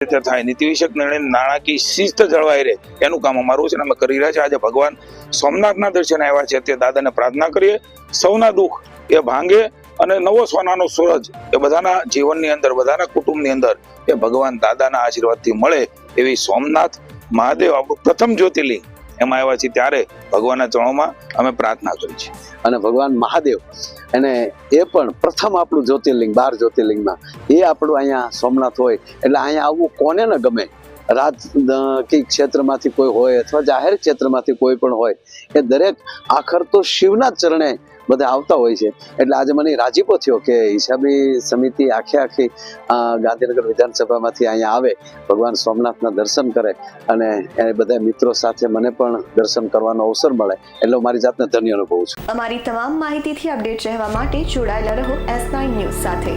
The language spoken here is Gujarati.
રીતે થાય, નીતિ વિષયક નિર્ણય, નાણાકીય શિસ્ત જળવાઈ રહે એનું કામ અમારું છે અને અમે કરી રહ્યા છીએ. આજે ભગવાન સોમનાથના દર્શન આવ્યા છે તે દાદાને પ્રાર્થના કરીએ સૌના દુઃખ એ ભાંગે અને નવો સોનાનો સૂરજ એ બધાના જીવનની અંદર, બધાના કુટુંબની અંદર એ ભગવાન દાદાના આશીર્વાદથી મળે એવી સોમનાથ મહાદેવ આપણું પ્રથમ જ્યોતિર્લિંગ એમાં આવ્યા છીએ ત્યારે ભગવાનના ચરણોમાં અમે પ્રાર્થના કરી છે. અને ભગવાન મહાદેવ અને એ પણ પ્રથમ આપણું જ્યોતિર્લિંગ 12 જ્યોતિર્લિંગમાં એ આપણું અહીંયા સોમનાથ હોય એટલે અહીંયા આવવું કોને ન ગમે. રાજકીય ક્ષેત્રમાંથી કોઈ હોય અથવા જાહેર ક્ષેત્રમાંથી કોઈ પણ હોય એ દરેક આખર તો શિવના જ ચરણે બધા આવતા હોય છે. એટલે આજે મને રાજીપો થયો કે હિસાબી સમિતિ આખી ગાંધીનગર વિધાનસભામાંથી અહીંયા આવે, ભગવાન સોમનાથના દર્શન કરે અને એ બધા મિત્રો સાથે મને પણ દર્શન કરવાનો અવસર મળે એટલે હું મારી જાતને ધન્ય અનુભવું છું. અમારી તમામ માહિતીથી અપડેટ રહેવા માટે જોડાયેલા રહો S9 ન્યૂઝ સાથે.